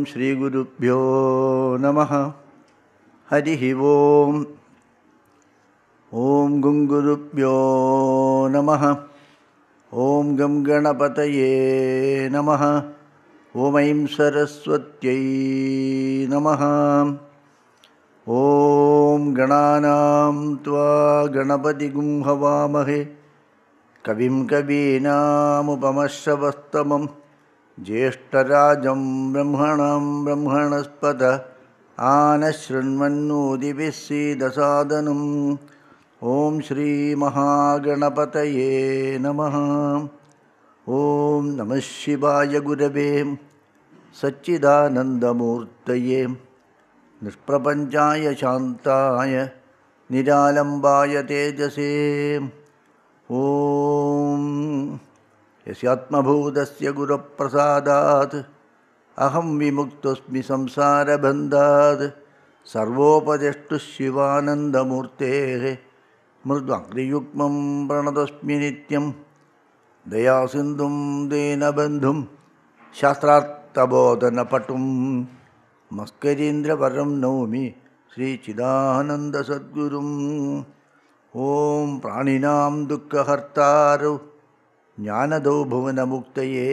श्री गुरुभ्यो नमः। हरिः ओम्। ओम गं गुरुभ्यो नमः। ओम गं गणपतये नमः। ओम ऐं सरस्वत्यै नमः। ओम गणानां त्वा गणपतिगुं हवामहे कविं कवीनामुपमश्रवस्तमं ज्येष्ठराजं ब्रह्मणां ब्रह्मणस्पत आनशृण्वन्नोतिभिः सीदसादनम्। ओम श्री महागणपतये नमः। ओम नमः शिवाय गुरवे सच्चिदानन्दमूर्तये निष्प्रपञ्चाय शान्ताय निरालम्बाय तेजसे। ओम यस्यात्मभूतस्य गुरुप्रसादात् अहं विमुक्तोऽस्मि संसारबन्धात् सर्वोपदेष्टुः शिवानन्दमूर्तेः मृद्वाङ्घ्रियुग्मं प्रणतोऽस्मि नित्यं दयासिन्धुं दीनबन्धुं शास्त्रार्थबोधनपटुं मस्करीन्द्रवरं नौमि श्रीचिदानन्दसद्गुरुम्। ओम प्राणिनां दुःखहर्तारौ ज्ञानदौ भुवनमुक्तये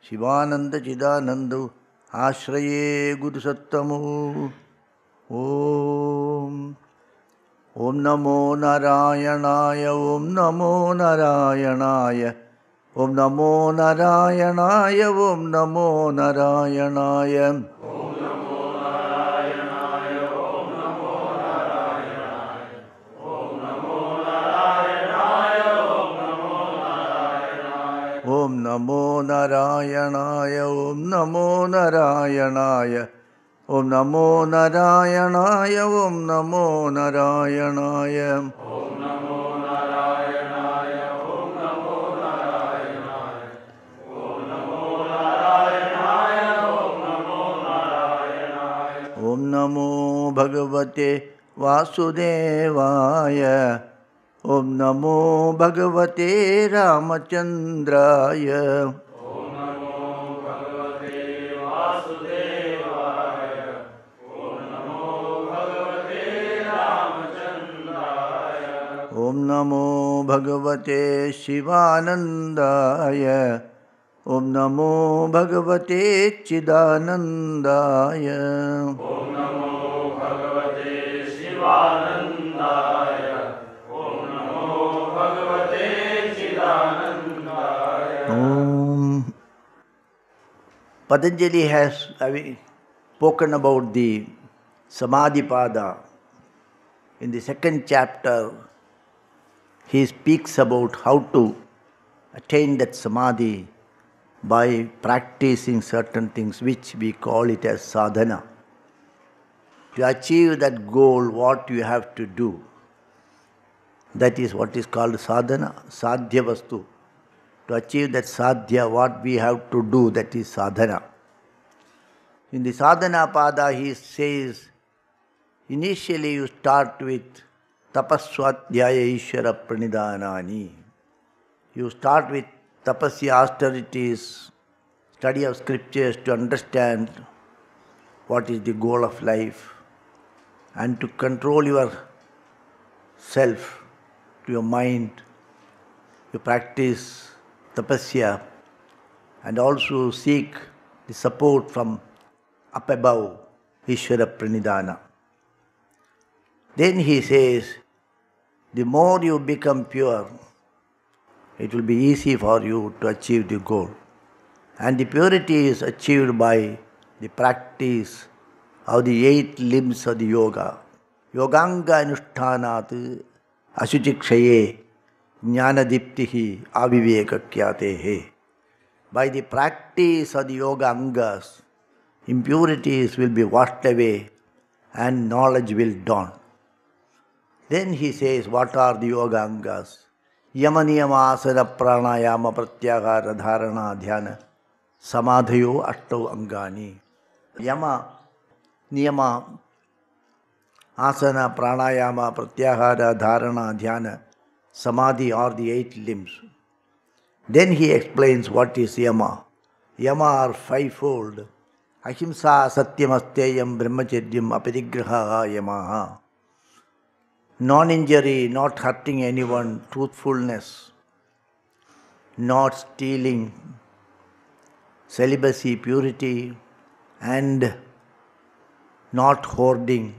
शिवानन्दचिदानन्दौ आश्रये गुरुसत्तमो। ओम ओम नमो नारायणाय ओम नमो नारायणाय ओम नमो नारायणाय ओम नमो नारायणाय। ओम नमो नारायणाय ओम नमो नारायणाय ओम नमो नारायणाय ओम नमो नारायणाय। ओम नमो भगवते वासुदेवाय ओम नमो भगवते रामचंद्राय। ओम नमो भगवते वासुदेवाय ओम नमो भगवते रामचंद्राय। ओम नमो भगवते शिवानंदाय ओम नमो भगवते चिदानंदाय। ओम नमो भगवते शिवानंदाय। Patanjali has spoken about the Samadhipada. In the second chapter, he speaks about how to attain that Samadhi by practicing certain things which we call it as sadhana. To achieve that goal, what you have to do, that is what is called sadhana, sadhya vastu. To achieve that sadhya, what we have to do, that is sadhana. In the sadhana pada, he says, initially you start with tapaswadhyaya ishvara pranidhanani. You start with tapasya, austerities, study of scriptures to understand what is the goal of life and to control your self, to your mind. You practice tapasya and also seek the support from up above, Ishvara Pranidhana. Then he says, the more you become pure, it will be easy for you to achieve the goal. And the purity is achieved by the practice of the 8 limbs of the yoga. Yoganga anushthanat ashuchikshaye jnanadiptihi avivekakyate. By the practice of the yoga angas, impurities will be washed away and knowledge will dawn. Then he says, what are the yoga angas? Yama niyama asana pranayama pratyahara dharana dhyana samadhayo ashtau angani. Yama niyama asana pranayama pratyahara dharana dhyana samadhi are the 8 limbs. Then he explains what is yama. Yama are 5-fold. Ahimsa satyamasteyam brahmacharyam aparigraha yamaha. Non-injury, not hurting anyone, truthfulness, not stealing, celibacy, purity, and not hoarding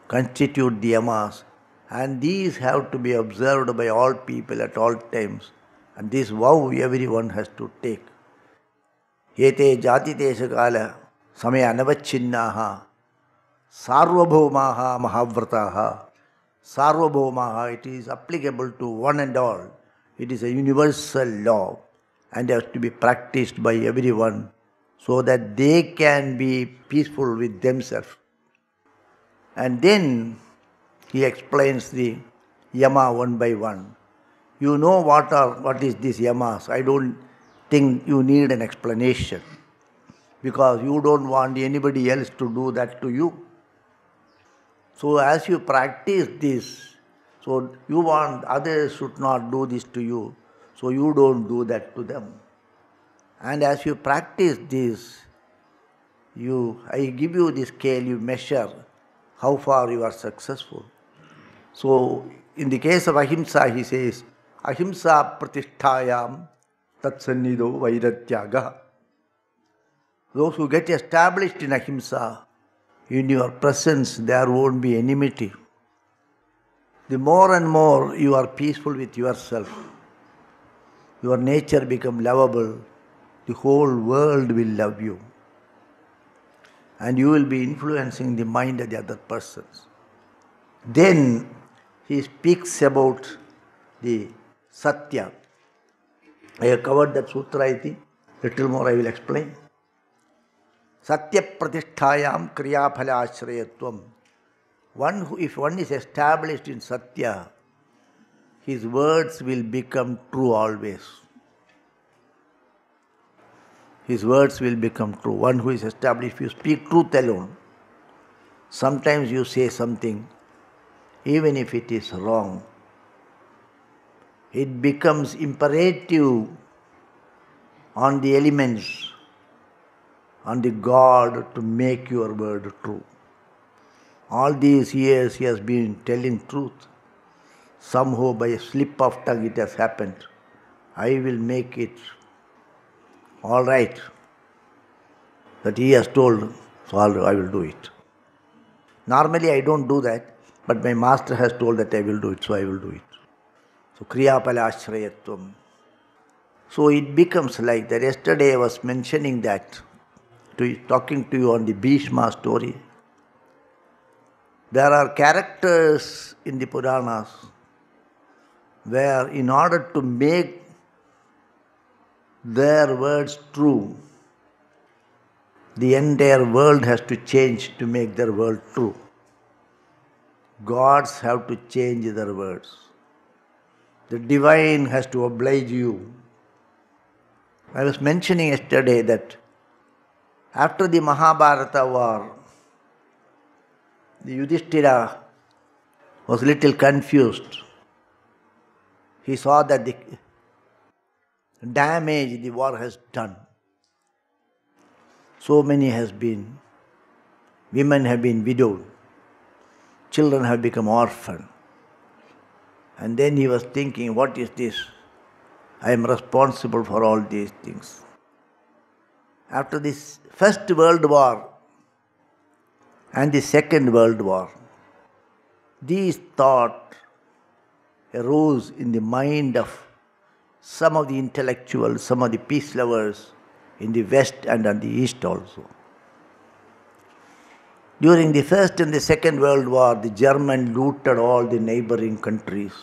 constitute the yamas. And these have to be observed by all people at all times. And this vow everyone has to take. Ete jati deshakala samaya anavachinnaha sarvabhaumaha mahavrataha. Sarvabhaumaha, it is applicable to one and all. It is a universal law and has to be practiced by everyone so that they can be peaceful with themselves. And then he explains the yama one by one. You know what is this yamas. I don't think you need an explanation because you don't want anybody else to do that to you. So as you practice this, so you want others should not do this to you, so you don't do that to them. And as you practice this, I give you the scale, you measure how far you are successful. So in the case of ahimsa, he says, ahimsa pratisthayam tatsannido vairatyaga. Those who get established in ahimsa, in your presence there won't be enmity. The more and more you are peaceful with yourself, your nature becomes lovable, the whole world will love you. And you will be influencing the mind of the other persons. Then he speaks about the satya. I have covered that sutra, I think. Little more I will explain. Satya pratisthayam kriya phala ashrayatvam. If one is established in satya, his words will become true always. His words will become true. One who is established, if you speak truth alone, sometimes you say something, even if it is wrong, it becomes imperative on the elements, on the God to make your word true. All these years he has been telling truth. Somehow by a slip of tongue it has happened. I will make it all right. That he has told, so I will do it. Normally I don't do that, but my master has told that I will do it, so I will do it. So kriya phala ashrayatvam. So it becomes like that. Yesterday I was mentioning that, talking to you on the Bhishma story. There are characters in the Puranas where in order to make their words true, the entire world has to change to make their word true. Gods have to change their words. The divine has to oblige you. I was mentioning yesterday that after the Mahabharata war, the Yudhishthira was a little confused. He saw that the damage the war has done. So many has been, women have been widowed, children have become orphaned. And then he was thinking, what is this? I am responsible for all these things. After this First World War and the Second World War, these thoughts arose in the mind of some of the intellectuals, some of the peace lovers in the West and in the East also. During the First and the Second World War, the Germans looted all the neighboring countries,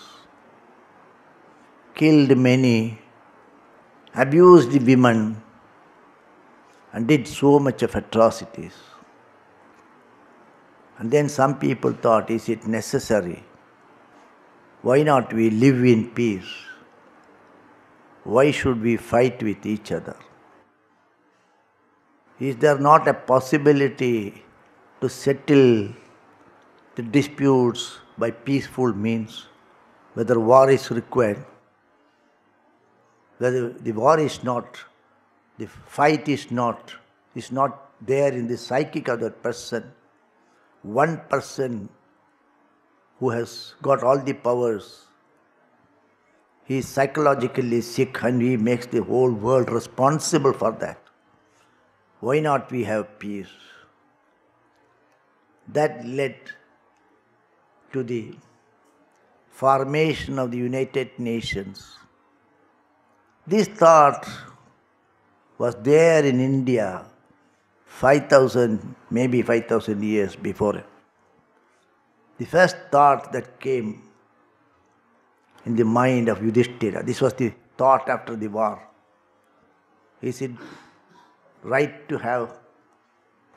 killed many, abused the women, and did so much of atrocities. And then some people thought, is it necessary? Why not we live in peace? Why should we fight with each other? Is there not a possibility to settle the disputes by peaceful means, whether war is required, whether the war is not, the fight is not is not there in the psychic of that person. One person who has got all the powers, he is psychologically sick and he makes the whole world responsible for that. Why not we have peace? That led to the formation of the United Nations. This thought was there in India 5,000, maybe 5,000 years before. The first thought that came in the mind of Yudhishthira, this was the thought after the war. Is it right to have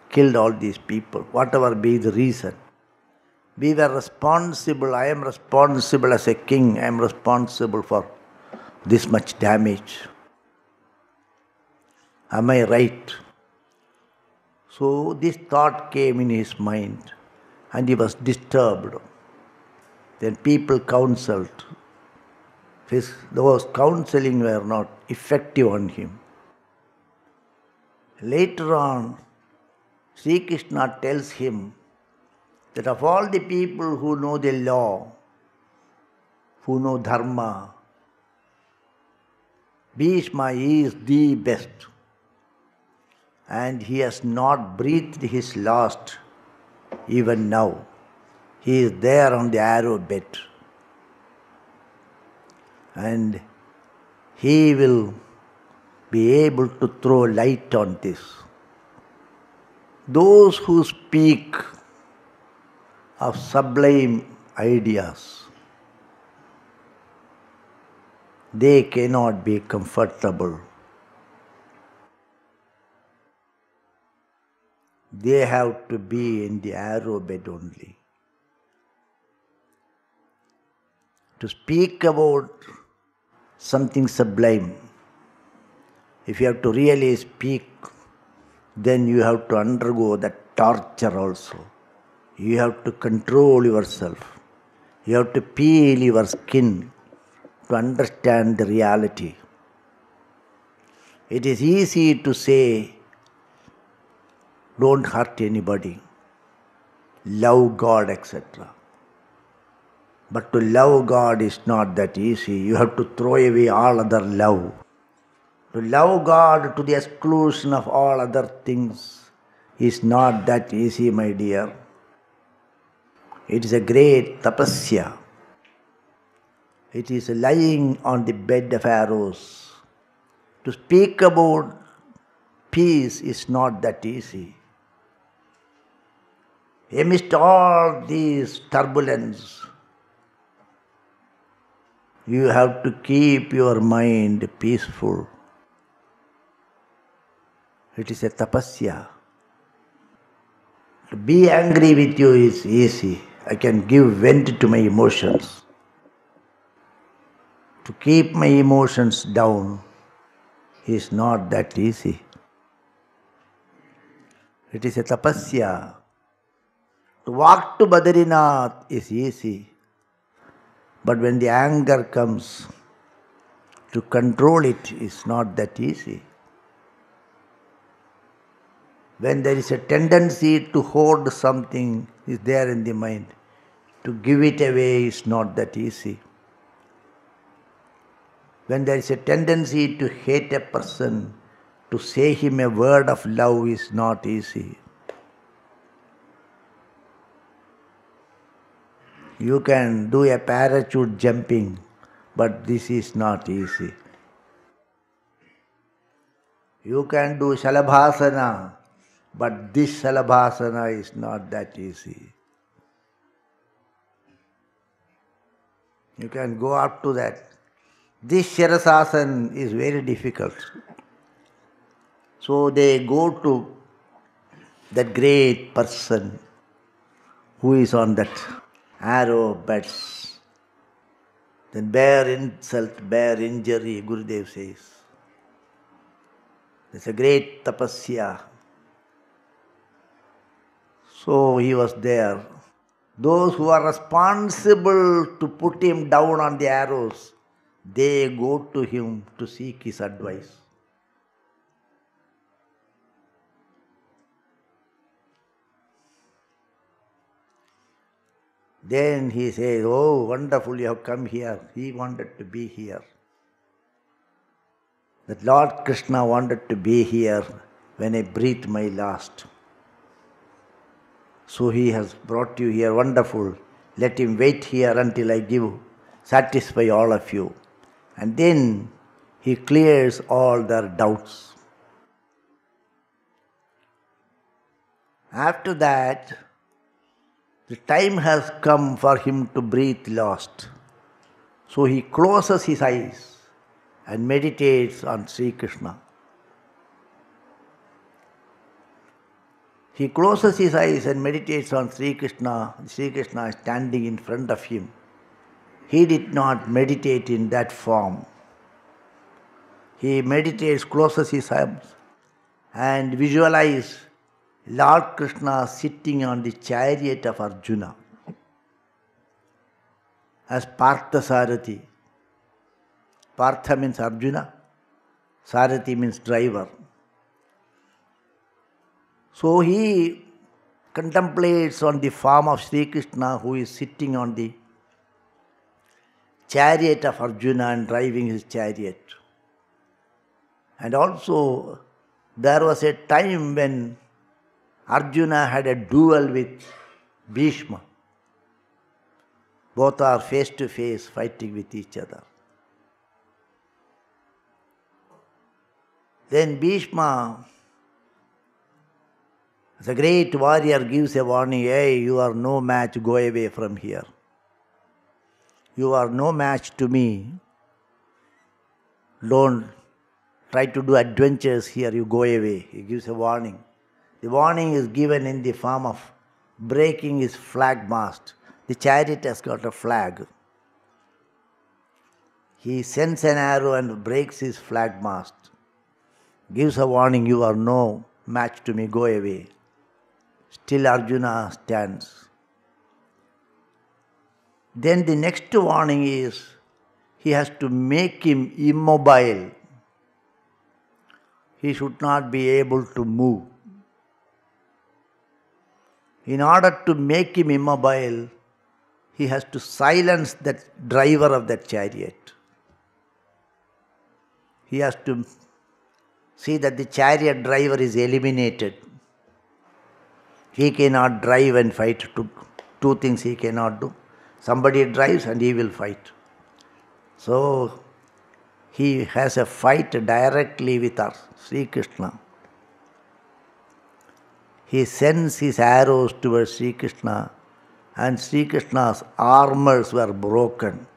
killed all these people, whatever be the reason? We were responsible, I am responsible as a king, I am responsible for this much damage. Am I right? So this thought came in his mind and he was disturbed. Then people counseled. Those counseling were not effective on him. Later on, Sri Krishna tells him that of all the people who know the law, who know dharma, Bhishma is the best. And he has not breathed his last even now. He is there on the arrow bed. And he will be able to throw light on this. Those who speak of sublime ideas, they cannot be comfortable. They have to be in the arrow bed only. To speak about something sublime, if you have to really speak, then you have to undergo that torture also. You have to control yourself. You have to peel your skin to understand the reality. It is easy to say, don't hurt anybody, love God, etc. But to love God is not that easy. You have to throw away all other love. To love God to the exclusion of all other things is not that easy, my dear. It is a great tapasya. It is lying on the bed of arrows. To speak about peace is not that easy. Amidst all these turbulence, you have to keep your mind peaceful. It is a tapasya. To be angry with you is easy. I can give vent to my emotions. To keep my emotions down is not that easy. It is a tapasya. To walk to Badrinath is easy. But when the anger comes, to control it is not that easy. When there is a tendency to hoard something is there in the mind, to give it away is not that easy. When there is a tendency to hate a person, to say him a word of love is not easy. You can do a parachute jumping, but this is not easy. You can do Shalabhasana, but this Shalabhasana is not that easy. You can go up to that. This Shirasasana is very difficult. So they go to that great person who is on that arrow beds. Then bare insult, bare injury, Gurudev says. It's a great tapasya. So he was there. Those who are responsible to put him down on the arrows, they go to him to seek his advice. Then he says, oh, wonderful, you have come here. He wanted to be here. That Lord Krishna wanted to be here when I breathe my last. So he has brought you here, wonderful. Let him wait here until I satisfy all of you. And then he clears all their doubts. After that, the time has come for him to breathe last. So he closes his eyes and meditates on Sri Krishna. He closes his eyes and meditates on Sri Krishna. Sri Krishna is standing in front of him. He did not meditate in that form. He meditates, closes his eyes and visualizes Lord Krishna sitting on the chariot of Arjuna as Partha Sarathi. Partha means Arjuna, Sarathi means driver. So he contemplates on the form of Sri Krishna who is sitting on the chariot of Arjuna and driving his chariot. And also there was a time when Arjuna had a duel with Bhishma. Both are face to face fighting with each other. Then Bhishma, as a great warrior, gives a warning, hey, you are no match, go away from here. You are no match to me. Don't try to do adventures here, you go away. He gives a warning. The warning is given in the form of breaking his flag mast. The chariot has got a flag. He sends an arrow and breaks his flag mast. Gives a warning, you are no match to me, go away. Still Arjuna stands. Then the next warning is, he has to make him immobile. He should not be able to move. In order to make him immobile, he has to silence that driver of that chariot. He has to see that the chariot driver is eliminated. He cannot drive and fight. Two things he cannot do. Somebody drives and he will fight. So he has a fight directly with us, Sri Krishna. He sends his arrows towards Sri Krishna, and Sri Krishna's armors were broken.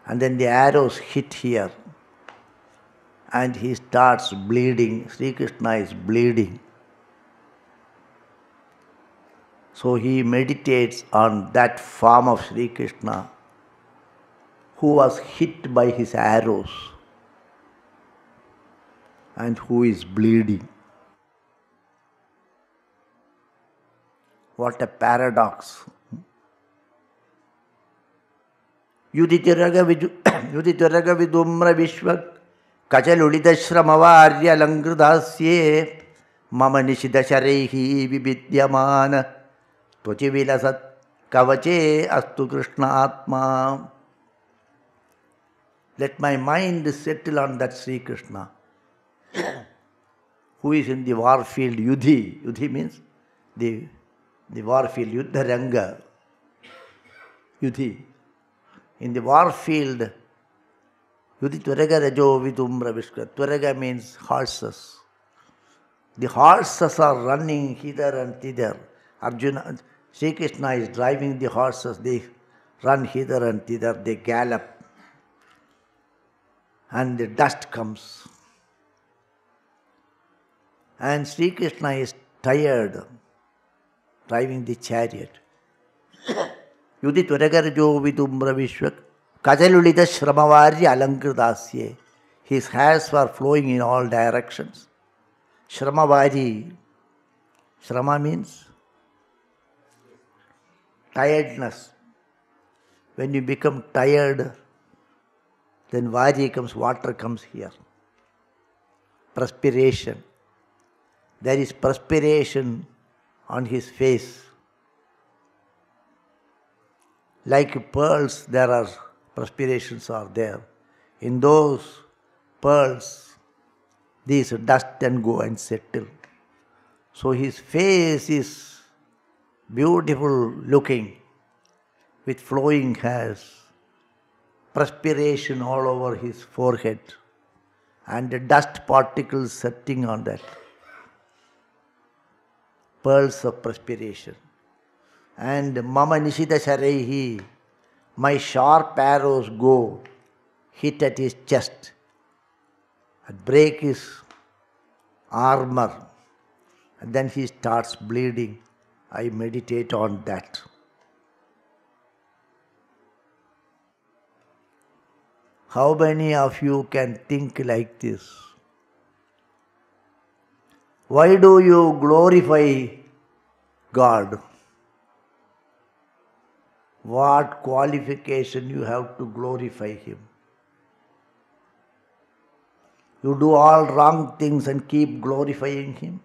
And then the arrows hit here, and he starts bleeding. Sri Krishna is bleeding. So he meditates on that form of Sri Krishna who was hit by his arrows and who is bleeding. What a paradox. Yuditiraga vidumra vishwak kachalulita shramavaarya langridasye mama nishidasharehi vividyamana tvachivilasat kavache astu Krishna atma. Let my mind settle on that Sri Krishna who is in the war field, Yudhi. Yudhi means the war field, Yuddha Ranga. Yudhi. In the war field, Yudhi Tvaraga Rajo Vidumra Vishka. Tvaraga means horses. The horses are running hither and thither. Arjuna, Sri Krishna is driving the horses. They run hither and thither. They gallop. And the dust comes. And Sri Krishna is tired driving the chariot. Yudhi Tvaragarjo Vidumbra Vishwak Kajalulita Shramavarya Alankridasye. His hairs were flowing in all directions. Shramavari. Shrama means tiredness. When you become tired, then vari comes, water comes here. Perspiration. There is perspiration on his face. Like pearls, there are perspirations are there. In those pearls, these dust and go and settle. So his face is beautiful looking, with flowing hairs, perspiration all over his forehead, and the dust particles setting on that. Pearls of perspiration. And Mama Nishita Sharehi, my sharp arrows go, hit at his chest, and break his armor, and then he starts bleeding. I meditate on that. How many of you can think like this? Why do you glorify God? What qualification you have to glorify Him? You do all wrong things and keep glorifying Him?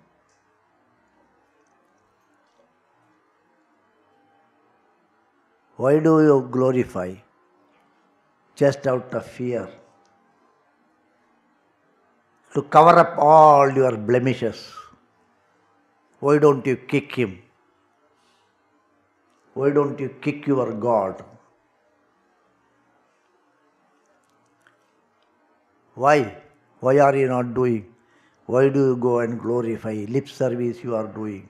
Why do you glorify? Just out of fear. To cover up all your blemishes. Why don't you kick Him? Why don't you kick your God? Why? Why are you not doing? Why do you go and glorify? Lip service you are doing.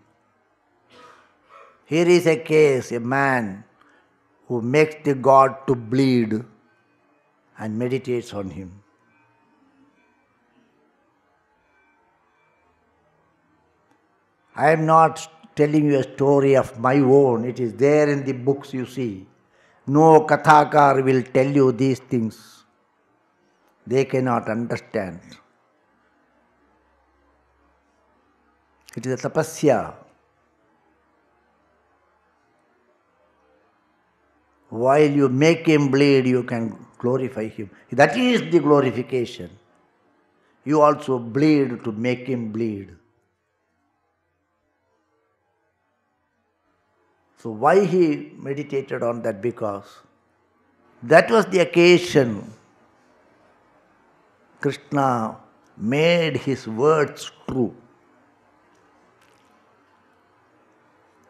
Here is a case, a man who makes the God to bleed and meditates on Him. I am not telling you a story of my own. It is there in the books you see. No Kathakar will tell you these things. They cannot understand. It is a tapasya. While you make him bleed, you can glorify him. That is the glorification. You also bleed to make him bleed. So why he meditated on that? Because that was the occasion Krishna made his words true.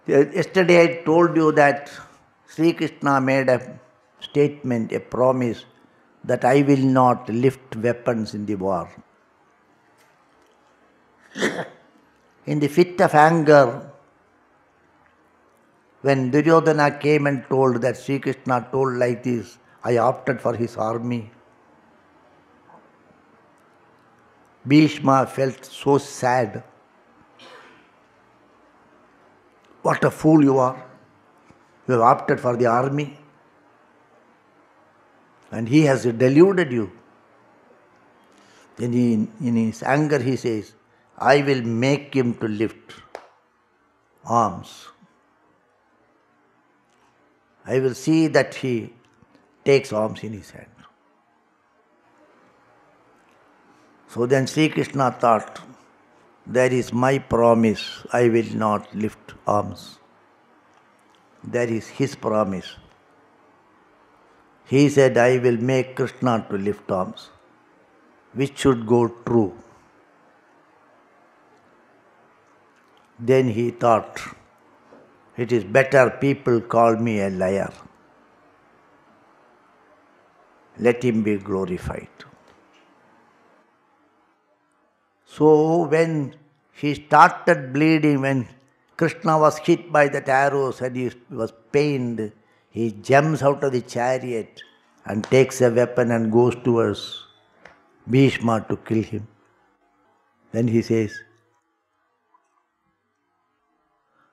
Yesterday I told you that Sri Krishna made a statement, a promise that I will not lift weapons in the war. In the fit of anger, when Duryodhana came and told that Sri Krishna told like this, I opted for his army. Bhishma felt so sad. What a fool you are. You have opted for the army. And he has deluded you. In his anger he says, I will make him to lift arms. I will see that he takes arms in his hand. So then Sri Krishna thought, there is my promise, I will not lift arms. There is his promise. He said, I will make Krishna to lift arms, which should go true. Then he thought, it is better people call me a liar. Let him be glorified. So when he started bleeding, when Krishna was hit by that arrows and he was pained, he jumps out of the chariot and takes a weapon and goes towards Bhishma to kill him. Then he says,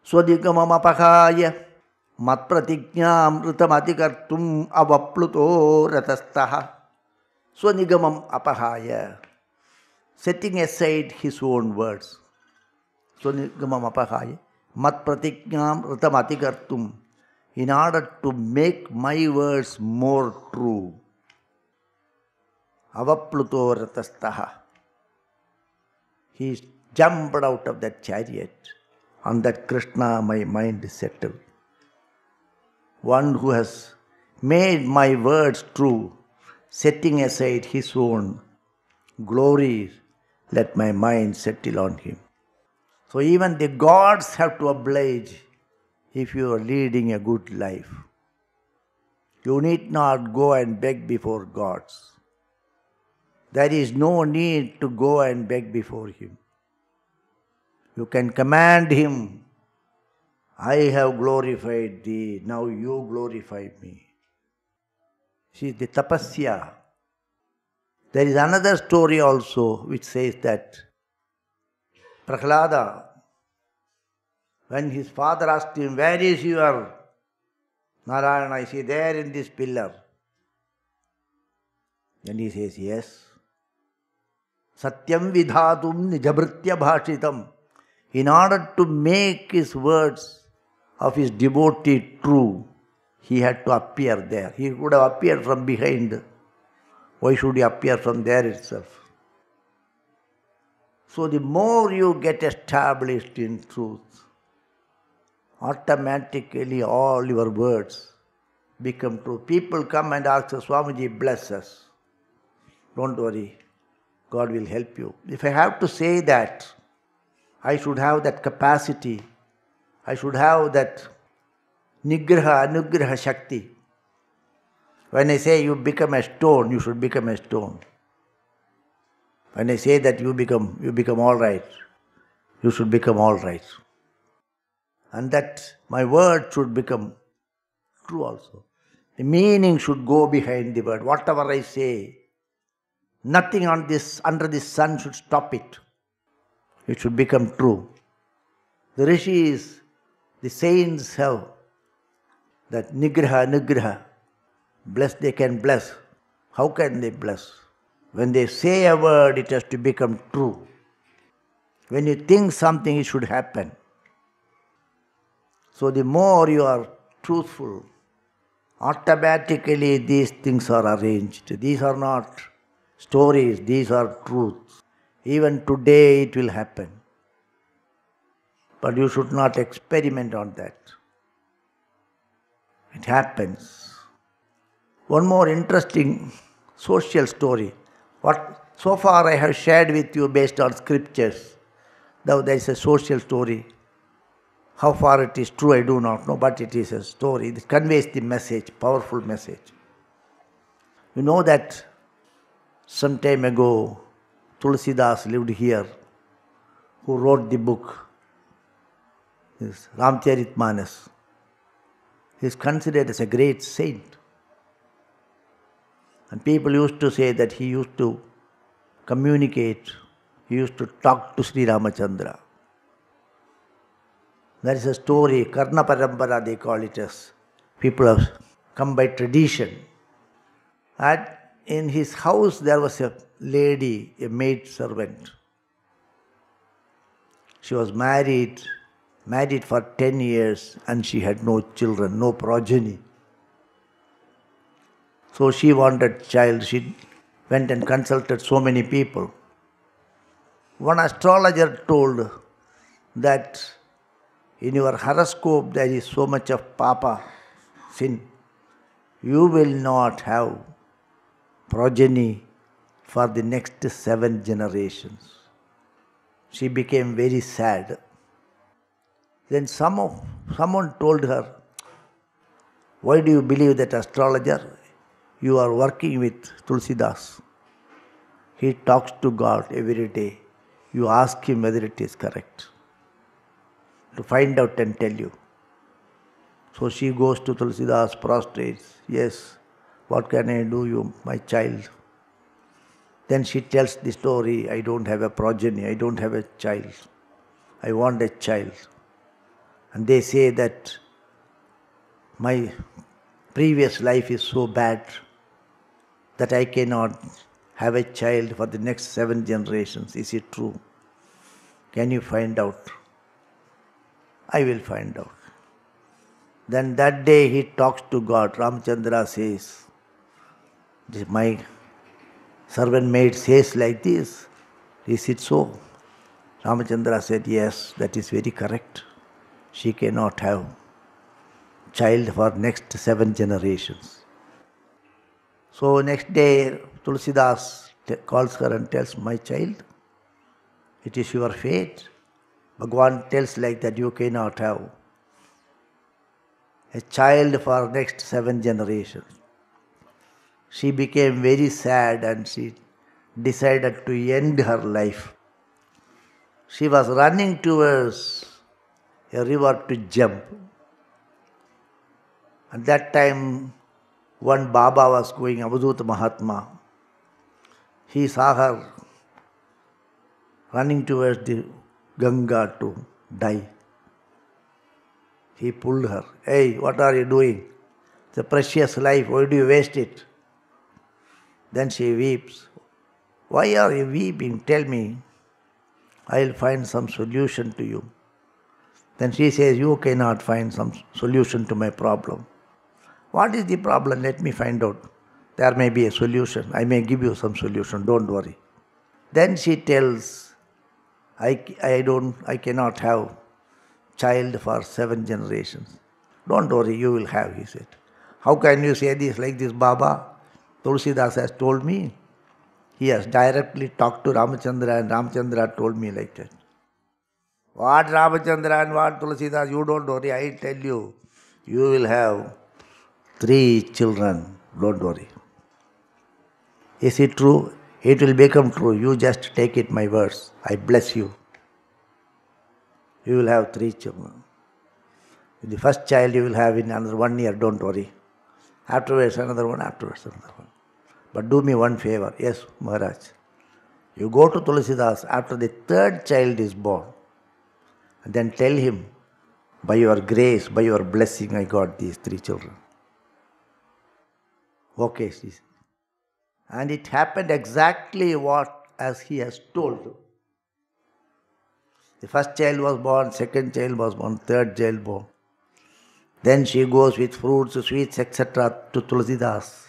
Swadigamam apakaya matpratignyam rutamatikar avapluto ratastaha. Swanigamam apahaya. Setting aside his own words. Swanigamam apahaya matpratignyam rutamatikar. In order to make my words more true. Avapluto ratastaha. He jumped out of that chariot. On that Krishna, my mind is settled. One who has made my words true, setting aside his own glory, let my mind settle on him. So even the gods have to oblige if you are leading a good life. You need not go and beg before gods. There is no need to go and beg before him. You can command him, I have glorified thee, now you glorify me. See, the tapasya. There is another story also which says that Prahlada, when his father asked him, where is your Narayana? Is he there in this pillar? Then he says, yes. Satyam vidhatum nijabritya bhashitam. In order to make his words of his devotee true, he had to appear there. He could have appeared from behind. Why should he appear from there itself? So the more you get established in truth, automatically all your words become true. People come and ask us, Swamiji, bless us. Don't worry, God will help you. If I have to say that, I should have that capacity. I should have that nigraha, anugraha shakti. When I say you become a stone, you should become a stone. When I say that you become all right, you should become all right. And that my word should become true also. The meaning should go behind the word. Whatever I say, nothing under this sun should stop it. It should become true. The rishis, the saints have that nigraha, anugraha. Bless, they can bless. How can they bless? When they say a word, it has to become true. When you think something, it should happen. So the more you are truthful, automatically these things are arranged. These are not stories, these are truths. Even today it will happen. But you should not experiment on that. It happens. One more interesting social story. What so far I have shared with you based on scriptures. Now there is a social story. How far it is true, I do not know, but it is a story. It conveys the message, powerful message. You know that some time ago, Tulsidas lived here, who wrote the book, Ramcharitmanas. He is considered as a great saint. And people used to say that he used to communicate, he used to talk to Sri Ramachandra. There is a story, Karna Parampara they call it as. People have come by tradition. And in his house there was a lady, a maid servant. She was married for 10 years and she had no children, no progeny. So she wanted child. She went and consulted so many people. One astrologer told that in your horoscope there is so much of papa, sin. You will not have progeny for the next 7 generations. She became very sad. Then someone told her, why do you believe that astrologer? You are working with Tulsidas. He talks to God every day. You ask him whether it is correct. To find out and tell you. So she goes to Tulsidas, prostrates. Yes, what can I do, you, my child? Then she tells the story, I don't have a progeny, I don't have a child. I want a child. And they say that my previous life is so bad that I cannot have a child for the next 7 generations. Is it true? Can you find out? I will find out. Then that day he talks to God. Ramchandra says, my servant maid says like this. Is it so? Ramchandra said, yes, that is very correct. She cannot have child for next 7 generations. So next day, Tulsidas calls her and tells, my child, it is your fate. Bhagavan tells like that, you cannot have a child for next 7 generations. She became very sad and she decided to end her life. She was running towards a river to jump. At that time, one Baba was going, Avadhuta Mahatma. He saw her running towards the Ganga to die. He pulled her. Hey, what are you doing? It's a precious life. Why do you waste it? Then she weeps. Why are you weeping? Tell me. I will find some solution to you. Then she says, you cannot find some solution to my problem. What is the problem? Let me find out. There may be a solution. I may give you some solution. Don't worry. Then she tells, I cannot have child for 7 generations. Don't worry, you will have, he said. How can you say this like this, Baba? Tulsidas has told me. He has directly talked to Ramachandra and Ramachandra told me like that. What Ramachandra and what Tulsidas, you don't worry, I tell you, you will have 3 children. Don't worry. Is it true? It will become true. You just take it, my words. I bless you. You will have 3 children. The first child you will have in another 1 year, don't worry. Afterwards another one, afterwards another one. But do me one favor. Yes, Maharaj. You go to Tulsidas after the 3rd child is born. And then tell him, by your grace, by your blessing, I got these 3 children. Okay, she said. And it happened exactly as he has told. The first child was born, second child was born, third child born. Then she goes with fruits, sweets, etc. to Tulsidas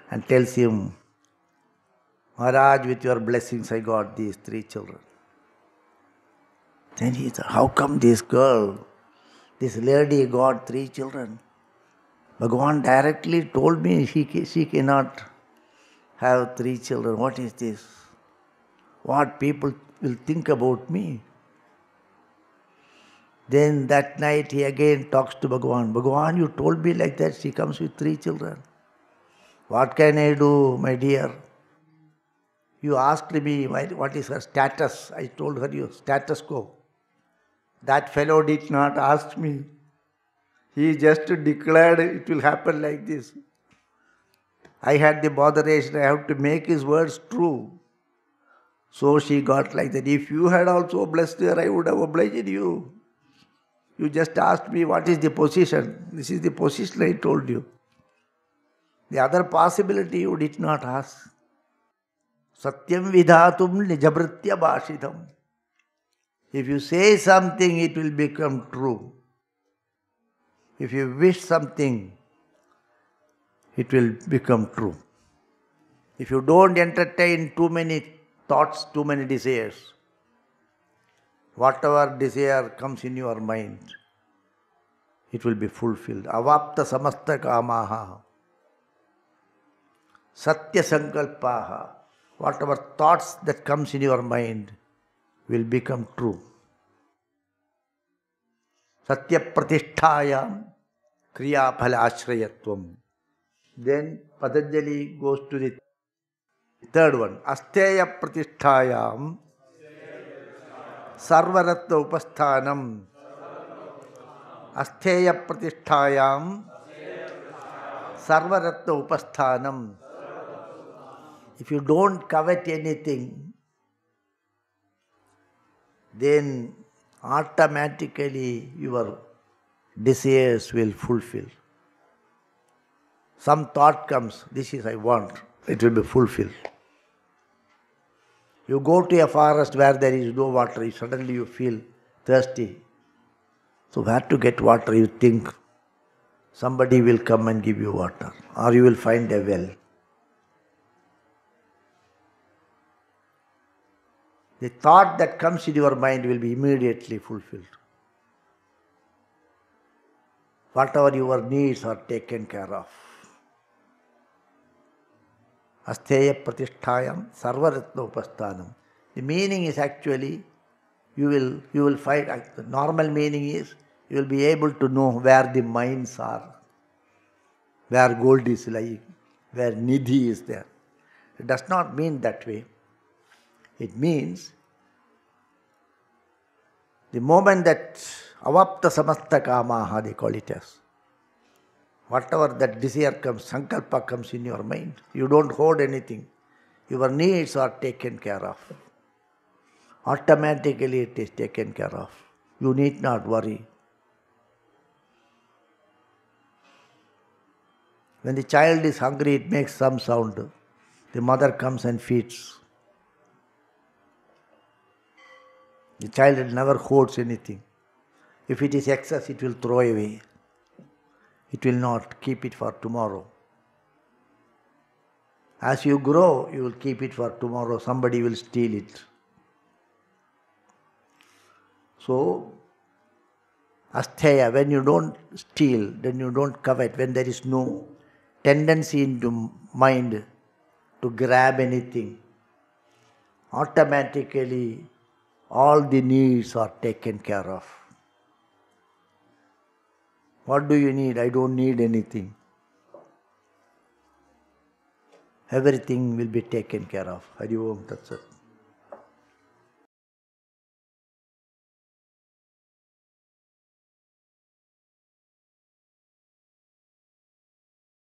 and tells him, Maharaj, with your blessings I got these 3 children. Then he thought, how come this girl, this lady got 3 children? Bhagavan directly told me she cannot have 3 children. What is this? What people will think about me? Then that night he again talks to Bhagavan. Bhagavan, you told me like that, she comes with 3 children. What can I do, my dear? You asked me what is her status. I told her your status quo. That fellow did not ask me. He just declared it will happen like this. I had the botheration, I have to make his words true. So she got like that. If you had also blessed her, I would have obliged you. You just asked me what is the position. This is the position I told you. The other possibility you did not ask. Satyam vidhatum nijabritya bhashidam. If you say something, it will become true. If you wish something, it will become true. If you don't entertain too many thoughts, too many desires, whatever desire comes in your mind, it will be fulfilled. Avapta samasta kamaha. Satya sankalpaha. Whatever thoughts that comes in your mind will become true. Satya pratisthayam kriya phala ashrayatvam. Then Patanjali goes to the 3rd one. Asteya pratisthayam sarvaratta upasthanam. Asteya pratisthayam sarvaratta upasthanam. If you don't covet anything, then automatically your desires will fulfill. Some thought comes, this is I want, it will be fulfilled. You go to a forest where there is no water, suddenly you feel thirsty. So where to get water? You think somebody will come and give you water, or you will find a well. The thought that comes in your mind will be immediately fulfilled. Whatever your needs are taken care of. Astheya pratisthayam sarvaratnopasthanam. The meaning is actually, you will find, the normal meaning is, you will be able to know where the mines are, where gold is lying, where nidhi is there. It does not mean that way. It means the moment that avapta samasta kamaha, they call it as, whatever that desire comes, sankalpa comes in your mind, you don't hold anything. Your needs are taken care of. Automatically it is taken care of. You need not worry. When the child is hungry, it makes some sound. The mother comes and feeds. The child never hoards anything. If it is excess, it will throw away. It will not keep it for tomorrow. As you grow, you will keep it for tomorrow. Somebody will steal it. So, astheya, when you don't steal, then you don't covet, when there is no tendency into mind to grab anything, automatically all the needs are taken care of. What do you need? I don't need anything. Everything will be taken care of. Hari Om Tat Sat.